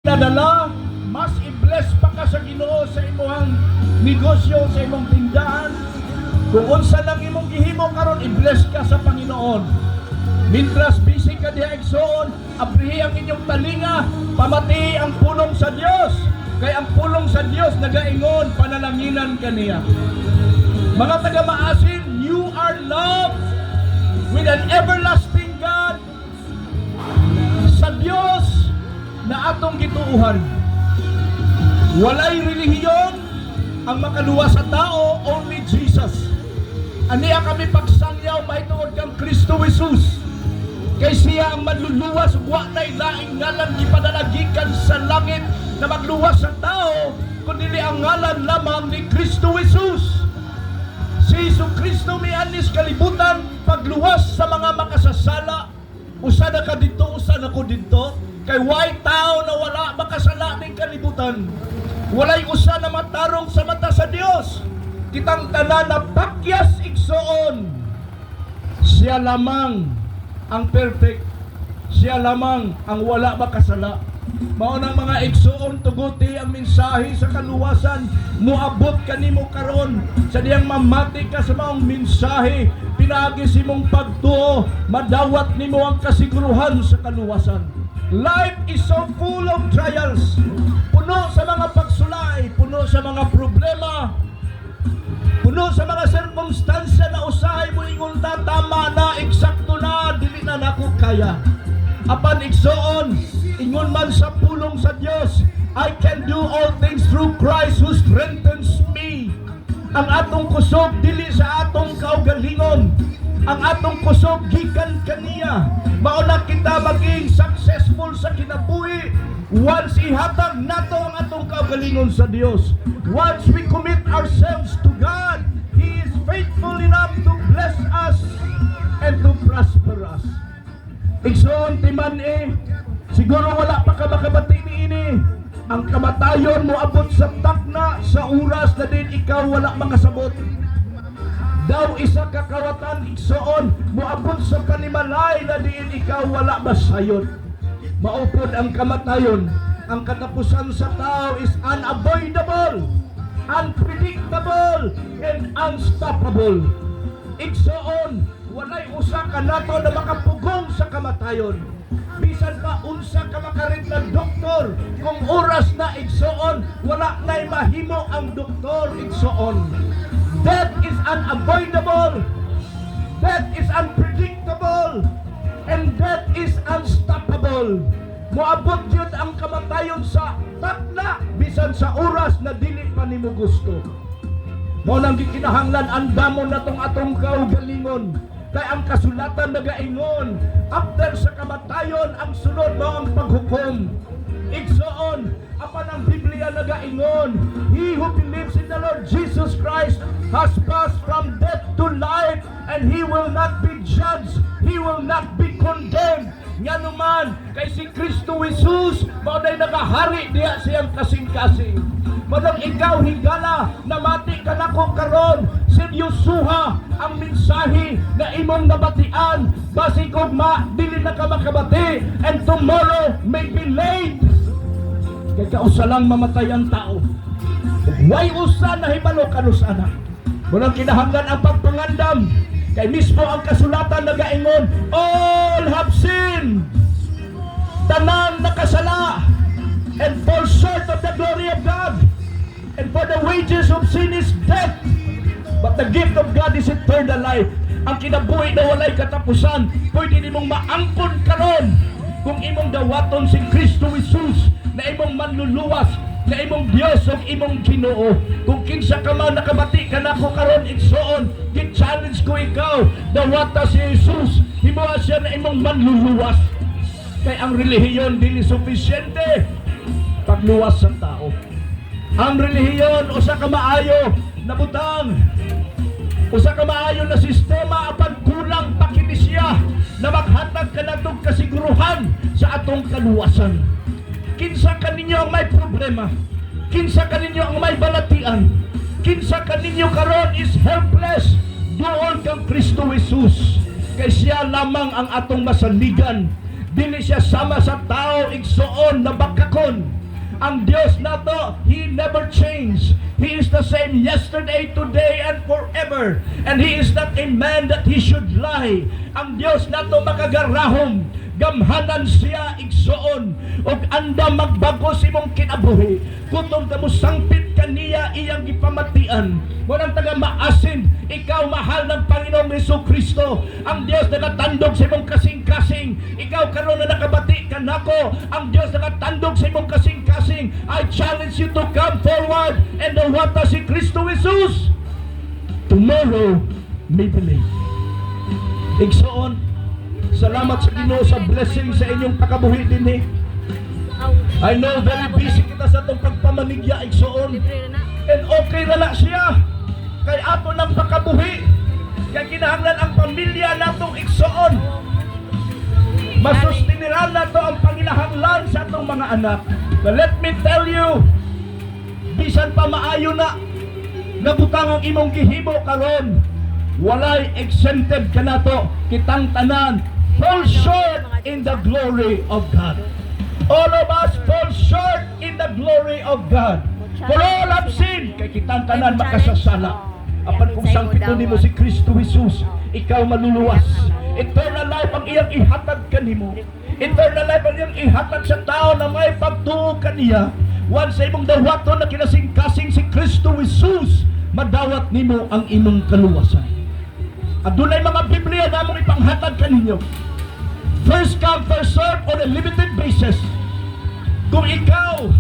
nadala, mas i-bless pa ka sa Ginoo sa imong negosyo, sa imong tindahan. Kung unsa lang imong gihimo karon, i-bless ka sa Panginoon. Mintras busy ka diha igsoon, aprihi ang inyong talinga, pamati ang pulong sa Dios. Kay ang pulong sa Dios nagaingon, panalanginan kaniya. Mga taga-maasin, you are loved with an everlasting God. Sa Dios na atong gituuhan, walay relihiyon ang makaluwa sa tao, only Jesus. Aniya kami pagsangyaw mahitungod kang Kristo Jesus. Kay siya ang manluluwas, wa na'y laing ngalan gipadalagikan sa langit na magluwas sa tao, kundi ang ngalan lamang ni Kristo Jesus. Si Jesu Kristo may anis kalibutan pagluwas sa mga makasasala. Usa na ka dito, usa na ko dito. Kay way tao na wala makasala ning kalibutan. Walay usa na matarong sa mata sa Dios. Kitang tanan na pakyas igsoon. Siya lamang ang perfect. Siya lamang ang wala makasala. Mao nang mga igsoon tuguti ang mensahe sa kaluwasan. Muabot kanimo karon sa diyang mamati ka sa maong mensahe. Pinagis imong pagtuo, madawat nimo ang kasiguruhan sa kaluwasan. Life is so full of trials. Puno sa mga pagsulay, puno sa mga problema, puno sa mga sirkumstansya na usahay mo ingon ta tama na, eksakto na, dili na nako kaya. Apan igsoon, ingon man sa pulong sa Dios, I can do all things through Christ who strengthens me. Ang atong kusog dili sa atong kaugalingon, ang atong kusog gikan kaniya. Mao na kita maging successful sa kinabuhi once ihatag nato ang atong kaugalingon sa Dios. Once we commit ourselves to God, He is faithful enough to bless us and to prosper us. Igsoon timan siguro wala pa ka makabati niini. Ang kamatayon mo abot sa takna sa oras na din ikaw wala makasabot. Daw isa kakawatan igsoon moabot sa kanimalay na diin ikaw wala masayon. Maupod ang kamatayon. Ang katapusan sa tao is unavoidable, unpredictable, and unstoppable. Igsoon, walay usa ka nato na makapugong sa kamatayon. Bisan pa unsa ka makarit ng doktor, kung oras na igsoon, wala na'y mahimo ang doktor igsoon. Death is unavoidable, death is unpredictable, and death is unstoppable. Moabot yun ang kamatayon sa takna, bisan sa oras na dili pa nimo gusto. Mao nang gikinahanglan andamon natong atong kaugalingon. Kay ang kasulatan nagaingon, after sa kamatayon ang sunod mo ang paghukom. Igsoon, apan ang Biblia nagaingon, he who believes in the Lord Jesus Christ has passed from death to life, and he will not be judged, he will not be condemned. Nga naman, kay si Kristo Jesus, maunay nakahari diya siyang kasing-kasing. Madang ikaw higala, namati ka na ko karon, seryosuha ang mensahe na imong nabatian, basi kung dili na ka makabati, and tomorrow may be late. Kaya kausa lang mamatay ang tao. Way usa na hibalo kanusana. Munang kinahanglan ang pagpangandam. Kay mismo ang kasulatan nagaingon, all have sinned, tanan nakasala, and fall short of the glory of God. And for the wages of sin is death, but the gift of God is eternal life. Ang kinabuhi na walay katapusan, pwede nimong maangkon karon kung imong dawaton si Kristo Jesus na imong manluluwas, na imong Dios o imong Ginoo. Kung kinsa ka man nakabati ka na ko karon igsoon, gi-challenge ko ikaw, dawata si Jesus, himuha siya na imong manluluwas. Kay ang relihiyon dili sufisyente pagluwas sa tao. Ang relihiyon usa ka maayo na butang, usa ka maayo na sistema apan kulang pa kini siya na maghatag kanatong kasiguruhan sa atong kaluwasan. Kinsa kaninyo ang may problema, kinsa kaninyo ang may balatian, kinsa kaninyo karon is helpless, doon kang Kristo Jesus. Kay siya lamang ang atong masaligan. Dili siya sama sa tao igsoon na bakakon. Ang Diyos nato, He never changed. He is the same yesterday, today, and forever. And He is not a man that He should lie. Ang Diyos nato makagarahom. Gamhanan siya igsoon og anda magbago si mong kinabuhi kutong kamo sangpit kaniya iyang gipamatian walang taga maasin ikaw mahal ng Panginoong Jesucristo ang Dios nagatandog sa imong kasing-kasing ikaw karon na nakabati ka nako ang Dios nagatandog sa imong kasing-kasing I challenge you to come forward and dawata si Kristo Jesus tomorrow may be late igsoon. Salamat sa Ginoo sa blessing sa inyong pakabuhi dinhi. I know very busy kita sa itong pagpamanigya igsoon. And okay na siya. Kay ato ng pakabuhi. Kay kinahanglan ang pamilya natong igsoon. Masustiniran nato ang panginahanglan sa atong mga anak. But let me tell you, bisan pa maayo na nabutang ang imong gihimo karon. Walay exempted ka nato kitang tanan fall short in the glory of God. All of us fall short in the glory of God. For all have sinned, kay kitang tanan makasasala. Apan kung sangpito nimo si Kristo Jesus, ikaw maluluwas. Eternal life ang iyang ihatag kanimo. Eternal life ang iyang ihatag sa tao na may pagtuo kaniya. Once sa imong dawaton na kinasing-kasing si Kristo Jesus, madawat nimo ang imong kaluwasan. Adunay mga Biblia na mong ipanghatag kaninyo. First come, first serve on a limited basis. Kung ikaw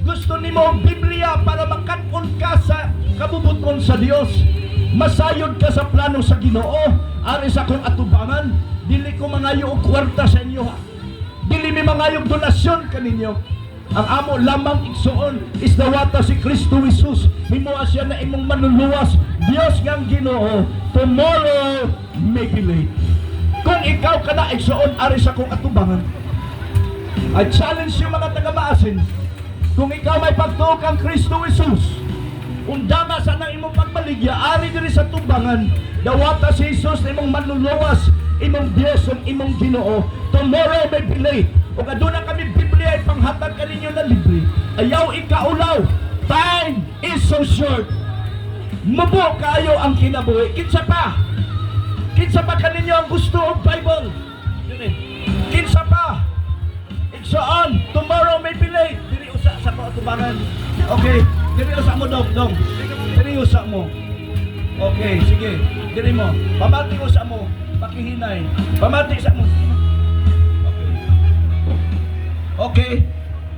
gusto nimo ang Biblia para makaton ka sa kabubuton sa Dios, masayod ka sa plano sa Ginoo, ari sa kong atubangan, dili ko mangayo og kwarta sa inyo ha. Dili mi mangayo og donasyon kaninyo. Ang amo lamang igsoon is dawata si Kristo Jesus. Himuha siya na imong manuluwas. Dios ngang Ginoo, tomorrow may be late. Kung ikaw ka na igsoon ari sa kong atubangan, I challenge you mga taga-maasin, kung ikaw may pagtuo kang Kristo Jesus, undama sa nang imong pagbaligya, ari diri sa tubangan, dawata si Jesus na imong manuluwas, imong Dios ug imong Ginoo, tomorrow may be late. O aduna kami Biblia ay panghatag kaninyo na libre. Ayaw ikaulaw. Time is so short. Mubo kayo ang kinabuhi. Kinsa pa kaninyo ang gusto of Bible. Kinsa pa. Igsoon, tomorrow may be late. Dili usa sa kautubangan. Okay, dili usa mo dong. Dili usa mo. Okay, sige. Dili mo. Pamati usa mo. Pakihinay. Pamati sa mo. Okay,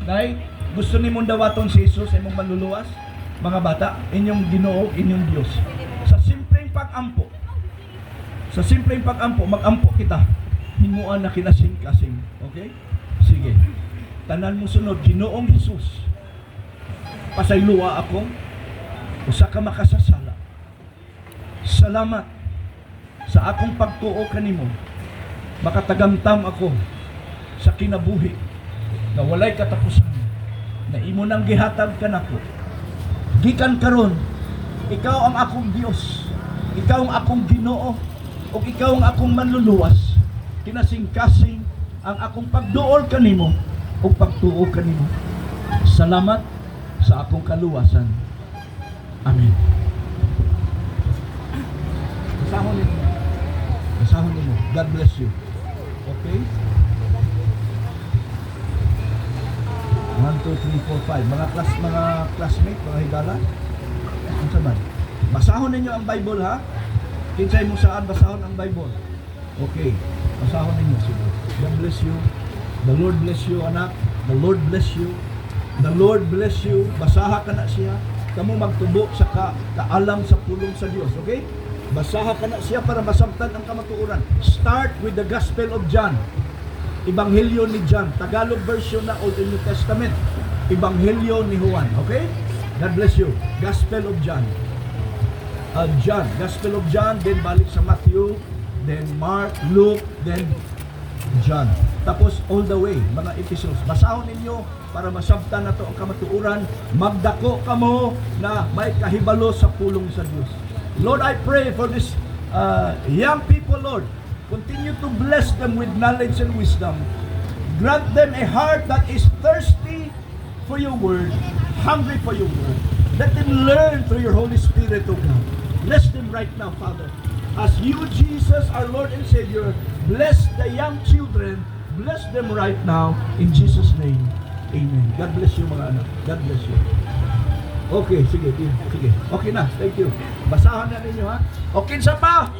dahil gusto ni mong dawaton si Jesus ay mong maluluwas, mga bata, inyong Ginoo, inyong Diyos. Sa simpleng pag-ampo, mag-ampo kita, himuan na kinasing-kasing. Okay? Sige. Tanan mo sunod, Ginoong Jesus, pasayloa akong, usa ka makasasala. Salamat sa akong pagtuo kanimo, makatagamtam ako sa kinabuhi, na walay katapusan na imo nang gihatag kanako gikan karon ikaw ang akong Dios ikaw ang akong Ginoo ug ikaw ang akong manluluwas kinasing-kasing ang akong pagduol kanimo ug pagtuo kanimo salamat sa akong kaluwasan amen basahon nimo God bless you okay 1, 2, 3, 4, 5. Mga classmate, mga higala. Ano saman? Basahon ninyo ang Bible ha. Kinsay mo saan basahon ang Bible. Okay. Basahon ninyo. Sige. God bless you. The Lord bless you, anak. The Lord bless you. The Lord bless you. Basaha ka na siya. Kamu magtubo sa kaalam sa pulong sa Dios. Okay? Basaha ka na siya para masabtan ang kamatuoran. Start with the Gospel of John. Ebanghelyo ni John, Tagalog version na Old and New Testament. Ebanghelyo ni Juan, okay? God bless you. Gospel of John. Gospel of John, then balik sa Matthew, then Mark, Luke, then John. Tapos all the way, mga episodes. Basahon ninyo para masabtan na to ang kamatuoran. Magdako kamo na may kahibalo sa pulong sa Diyos. Lord, I pray for this young people, Lord. Continue to bless them with knowledge and wisdom. Grant them a heart that is thirsty for your word, hungry for your word. Let them learn through your Holy Spirit, O God. Bless them right now, Father. As you, Jesus, our Lord and Savior, bless the young children, bless them right now, in Jesus' name. Amen. God bless you, mga anak. God bless you. Okay, sige. Okay na, thank you. Basahan na ninyo, ha? Okay, sa pa.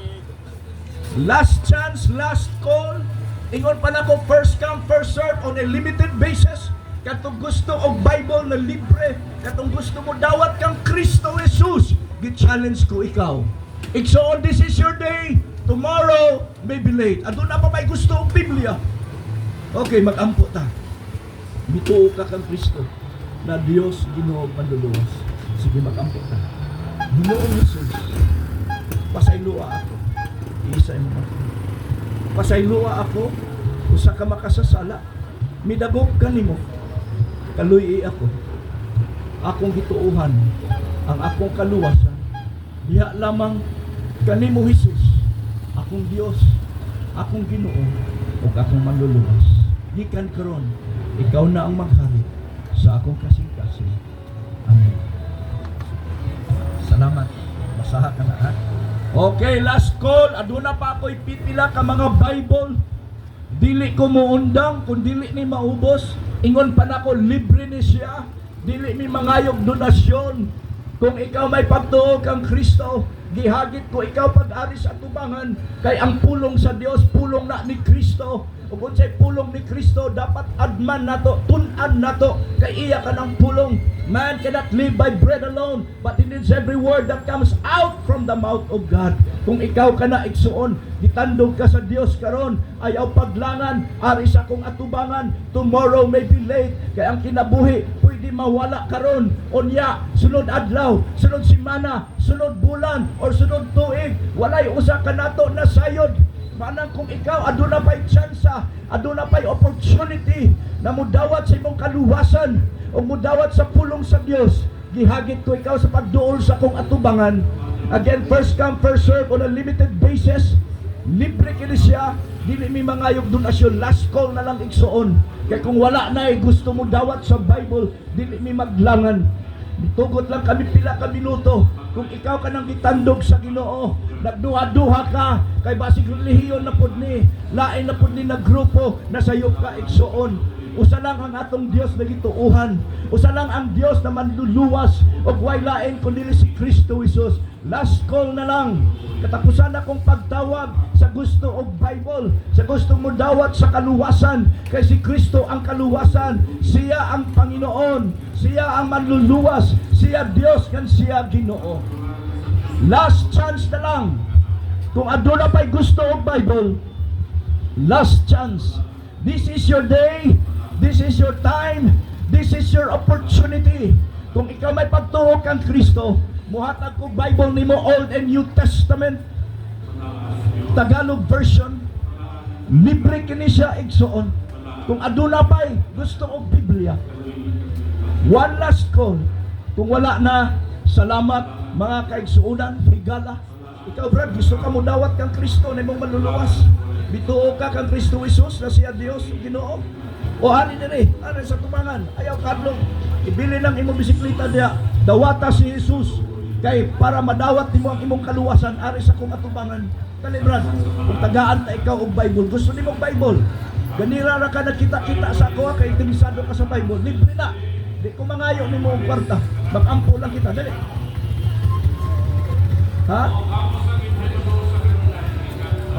Last chance, last call. Ingon pa na ko, first come, first serve on a limited basis. Katong gusto og Bible na libre, katong gusto mo dawat kang Kristo Jesus, gi-challenge ko ikaw. Igsoon, this is your day. Tomorrow may be late. Adun na pa may gusto og Biblia. Okay, mag-ampo ta. Bituo ka kang Kristo na Dios Ginoo manluluwas. Sige, mag-ampo ta. Ginoong Jesus, pasaylua ako. Isa mo ako. Pasaylua ako, usa ka makasasala. Midagog ka nimo. Kaluy ako. Akong gituuhan, ang akong kaluwasan. Diha lamang kanimo Jesus, akong Dios, akong Ginoo, ug akong manluluwas. Gikan karon, ikaw na ang maghari sa akong kasing-kasing. Amen. Salamat. Basaha ka na, ha? Okay, last call. Aduna pa ako'y pipila ka mga Bible. Dili ko muundang, kung dili ni maubos. Ingon pa na ko, libre ni siya. Dili ni mangayog donasyon. Kung ikaw may pagtuo kang Kristo, gihagit ko ikaw pag-ari sa tubangan. Kay ang pulong sa Dios, pulong na ni Kristo. Ug unsay pulong ni Kristo, dapat adman nato, tun-an nato, kay iya ka ng pulong. Man cannot live by bread alone, but it is every word that comes out from the mouth of God. Kung ikaw ka na igsuon, gitandog ka sa Dios karon, ayaw paglangan, ari sa kong atubangan, tomorrow may be late, kay ang kinabuhi pwede mawala karon. Unya, sunod adlaw, sunod semana, sunod bulan, or sunod tuig, walay usa ka nato na sayod. Manang kung ikaw aduna pay tsansa, aduna pay opportunity na mudawat sa imong kaluwasan o mudawat sa pulong sa Dios, gihagit ko ikaw sa pagduol sa kong atubangan. Again, first come, first serve on a limited basis. Libre kini siya, dili mi mangayog donasyon. Last call na lang igsuon. Kaya kung wala na gusto mo dawat sa Bible, dili mi maglangan. Tugot lang kami pila ka minuto. Kung ikaw ka nang gitandog sa Ginoo, nagduha-duha ka, kay basig relihiyon na pud ni, lain na pud ni na grupo, nasayop ka igsuon. Usa lang ang atong Dios na gituuhan. Usa lang ang Dios na manluluwas, ug way lain kundi si Kristo Jesus. Last call na lang. Katapusan akong pagtawag sa gusto og Bible, sa gusto mo dawat sa kaluwasan, kay si Kristo ang kaluwasan. Siya ang Panginoon, siya ang manluluwas, siya Dios kan siya Ginoo. Last chance na lang. Kung aduna pa'y gusto og Bible, last chance. This is your day, this is your time, this is your opportunity. Kung ikaw may pagtuo kang Kristo, muhatag ko Bible nimo, Old and New Testament, Tagalog version, libre kini siya igsuon. Kung aduna pa'y gusto og Biblia, one last call. Kung wala na, salamat mga kaigsuunan, higala. Ikaw Brad, gusto ka mo dawat kang Kristo na imong maluluwas. Bituo ka kang Kristo Jesus na siya Dios Ginoo. O ani dire, ani sa tumangan, ayaw kadlong. Ibili ng imong bisikleta diya, dawata si Jesus. Kay para madawat nimo ang imong kaluwasan ari sa kong atubangan. Kani Brad, kung tagaan ta ikaw og Bible, gusto nimo Bible. Ganira ra ka nakita-kita sa ako kay interesado ka sa Bible, libre na. Di ko mangayo nimo og kwarta. Mag-ampo lang kita, dali. Ha?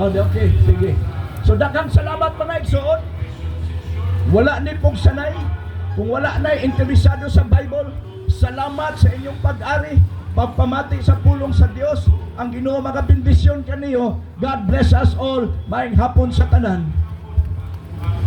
Oh, okay, sige. So daghang salamat mga igsoon. Wala ni pong sanay. Kung wala na interesado sa Bible, salamat sa inyong pag-ari. Pagpamati sa pulong sa Dios. Ang Ginoo mga bendisyon kaniyo. God bless us all. Maayong hapon sa tanan.